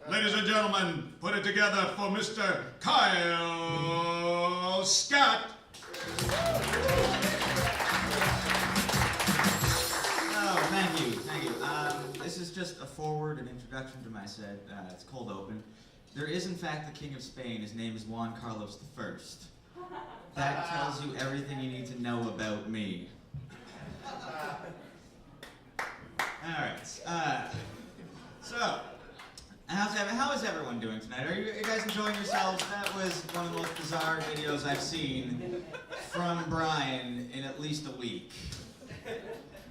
Ladies and gentlemen, put it together for Mr. Kyle Scott. Oh, thank you. This is just a forward, an introduction to my set. It's cold open. There is, in fact, the King of Spain. His name is Juan Carlos I. That tells you everything you need to know about me. Alright, so, how is everyone doing tonight? Are you guys enjoying yourselves? That was one of the most bizarre videos I've seen from Brian in at least a week.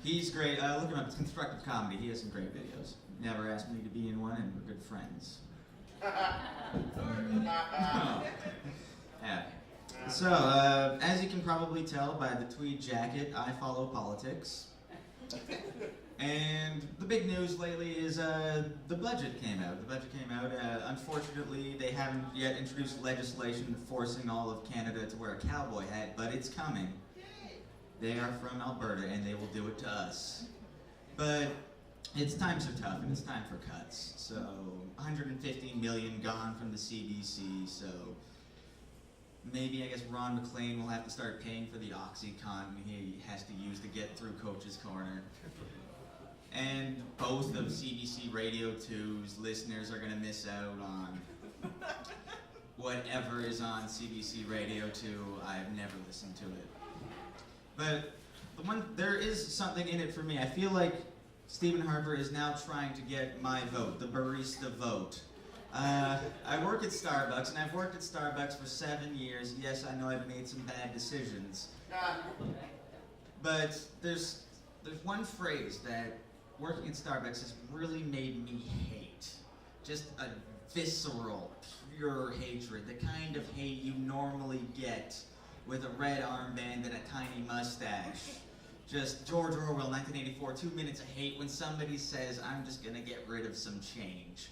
He's great. Look him up. It's constructive comedy. He has some great videos. Never asked me to be in one, and we're good friends. Yeah. So, as you can probably tell by the tweed jacket, I follow politics. And the big news lately is the budget came out. Unfortunately, they haven't yet introduced legislation forcing all of Canada to wear a cowboy hat, but it's coming. They are from Alberta, and they will do it to us. But times are tough, and it's time for cuts. So, 150 million gone from the CBC, so maybe, I guess, Ron McLean will have to start paying for the OxyContin he has to use to get through Coach's Corner. And both of CBC Radio 2's listeners are going to miss out on whatever is on CBC Radio 2. I've never listened to it. But there is something in it for me. I feel like Stephen Harper is now trying to get my vote, the barista vote. I work at Starbucks, and I've worked at Starbucks for 7 years. Yes, I know I've made some bad decisions. But there's one phrase that working at Starbucks has really made me hate. Just a visceral, pure hatred. The kind of hate you normally get with a red armband and a tiny mustache. Just George Orwell, 1984, 2 minutes of hate when somebody says, I'm just gonna get rid of some change.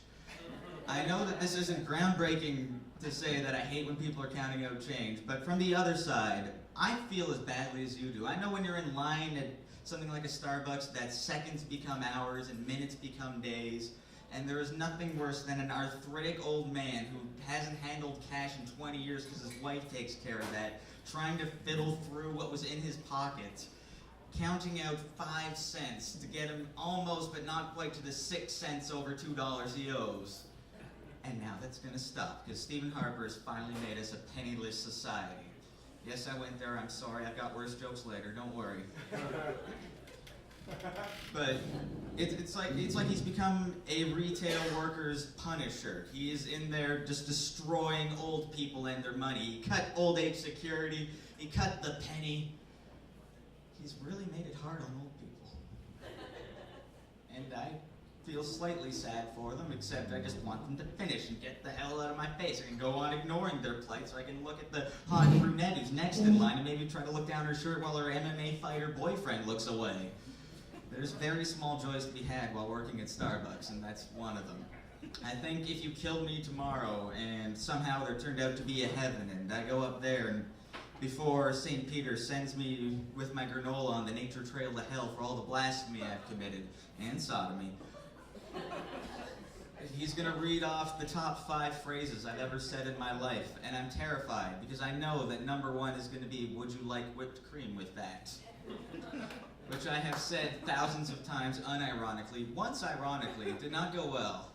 I know that this isn't groundbreaking to say that I hate when people are counting out change, but from the other side, I feel as badly as you do. I know when you're in line at something like a Starbucks that seconds become hours and minutes become days, and there is nothing worse than an arthritic old man who hasn't handled cash in 20 years because his wife takes care of that, trying to fiddle through what was in his pocket, counting out 5 cents to get him almost but not quite to the 6 cents over $2 he owes. And now that's going to stop, because Stephen Harper has finally made us a penniless society. Yes, I went there, I'm sorry, I've got worse jokes later, don't worry. But it's like he's become a retail worker's Punisher. He is in there just destroying old people and their money. He cut old age security, he cut the penny. He's really made it hard on old people. And I feel slightly sad for them, except I just want them to finish and get the hell out of my face. I can go on ignoring their plight, so I can look at the hot brunette who's next in line and maybe try to look down her shirt while her MMA fighter boyfriend looks away. There's very small joys to be had while working at Starbucks, and that's one of them. I think if you killed me tomorrow and somehow there turned out to be a heaven and I go up there and before St. Peter sends me with my granola on the nature trail to hell for all the blasphemy I've committed and sodomy, he's gonna read off the top 5 phrases I've ever said in my life, and I'm terrified because I know that number 1 is gonna be, would you like whipped cream with that? Which I have said thousands of times unironically. Once ironically, it did not go well.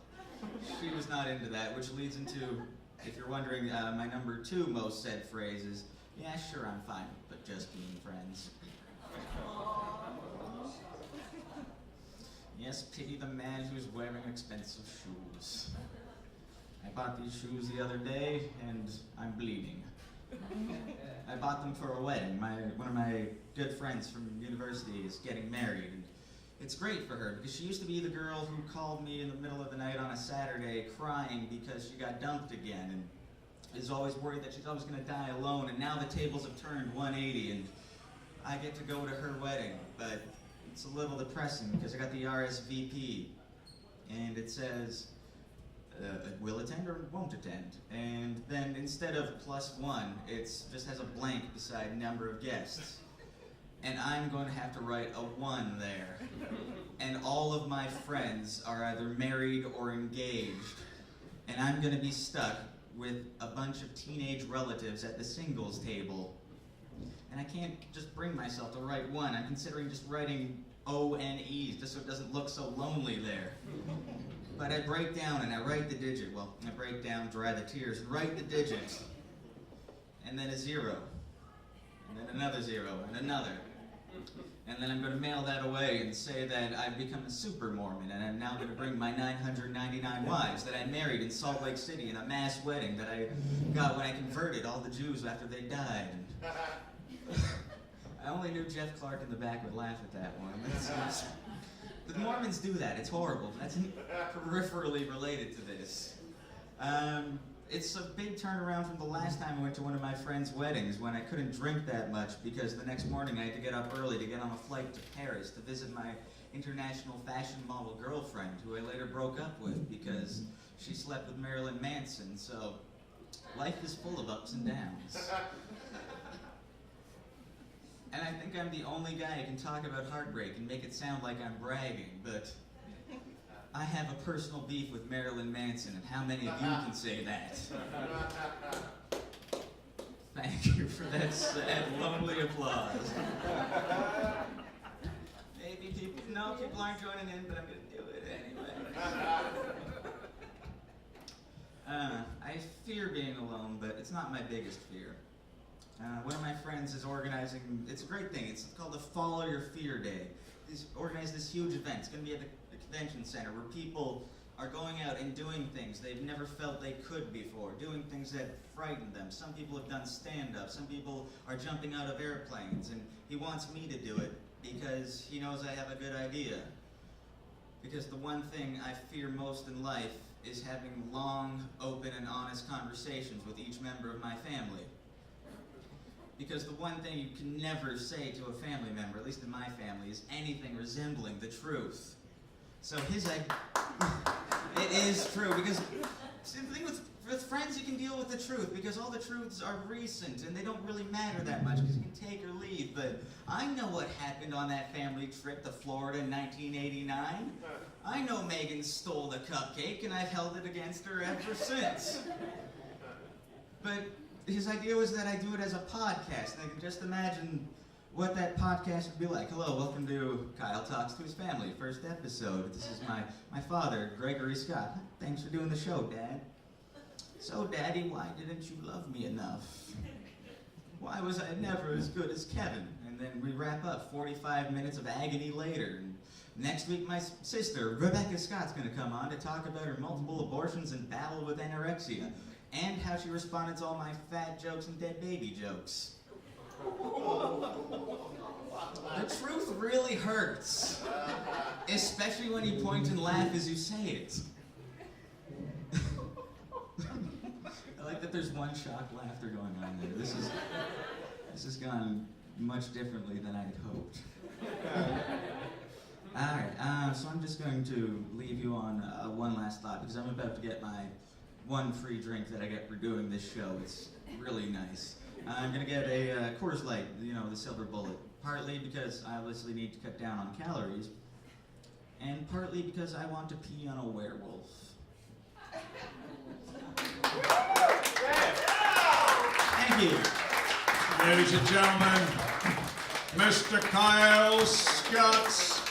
She was not into that, which leads into, if you're wondering, my number 2 most said phrase is, yeah, sure, I'm fine, but just being friends. Yes, pity the man who's wearing expensive shoes. I bought these shoes the other day, and I'm bleeding. I bought them for a wedding. One of my good friends from university is getting married, and it's great for her, because she used to be the girl who called me in the middle of the night on a Saturday crying because she got dumped again, and is always worried that she's always going to die alone, and now the tables have turned 180, and I get to go to her wedding, but it's a little depressing because I got the RSVP, and it says, will attend or won't attend, and then instead of +1, it just has a blank beside number of guests, and I'm going to have to write a 1 there, and all of my friends are either married or engaged, and I'm gonna be stuck with a bunch of teenage relatives at the singles table. And I can't just bring myself to write one. I'm considering just writing O-N-E, just so it doesn't look so lonely there. But I break down and I write the digit. Well, I break down, dry the tears, write the digit. And then a 0. And then another 0, and another. And then I'm going to mail that away and say that I've become a super Mormon, and I'm now going to bring my 999 wives that I married in Salt Lake City in a mass wedding that I got when I converted all the Jews after they died. And I only knew Jeff Clark in the back would laugh at that one. The Mormons do that. It's horrible. That's peripherally related to this. It's a big turnaround from the last time I went to one of my friend's weddings when I couldn't drink that much because the next morning I had to get up early to get on a flight to Paris to visit my international fashion model girlfriend, who I later broke up with because she slept with Marilyn Manson. So life is full of ups and downs. And I think I'm the only guy who can talk about heartbreak and make it sound like I'm bragging, but I have a personal beef with Marilyn Manson, and how many of you can say that? Thank you for that sad, lonely applause. Maybe people aren't joining in, but I'm going to do it anyway. I fear being alone, but it's not my biggest fear. One of my friends is organizing, it's a great thing, it's called the Follow Your Fear Day. He's organized this huge event. It's going to be at the convention center where people are going out and doing things they've never felt they could before, doing things that frighten them. Some people have done stand-up, some people are jumping out of airplanes, and he wants me to do it because he knows I have a good idea. Because the one thing I fear most in life is having long, open, and honest conversations with each member of my family. Because the one thing you can never say to a family member, at least in my family, is anything resembling the truth. So it is true, because see, the thing with friends, you can deal with the truth, because all the truths are recent, and they don't really matter that much, because you can take or leave. But I know what happened on that family trip to Florida in 1989. I know Megan stole the cupcake, and I've held it against her ever since. But his idea was that I do it as a podcast, and I can just imagine what that podcast would be like. Hello, welcome to Kyle Talks to His Family, first episode. This is my father, Gregory Scott. Thanks for doing the show, Dad. So, Daddy, why didn't you love me enough? Why was I never as good as Kevin? And then we wrap up 45 minutes of agony later. And next week, my sister, Rebecca Scott's going to come on to talk about her multiple abortions and battle with anorexia, and how she responded to all my fat jokes and dead baby jokes. The truth really hurts, especially when you point and laugh as you say it. I like that there's one shocked laughter going on there. This has gone much differently than I had hoped. Alright, so I'm just going to leave you on one last thought, because I'm about to get my one free drink that I get for doing this show. It's really nice. I'm going to get a Coors Light, the silver bullet, partly because I obviously need to cut down on calories, and partly because I want to pee on a werewolf. Thank you. Ladies and gentlemen, Mr. Kyle Scott.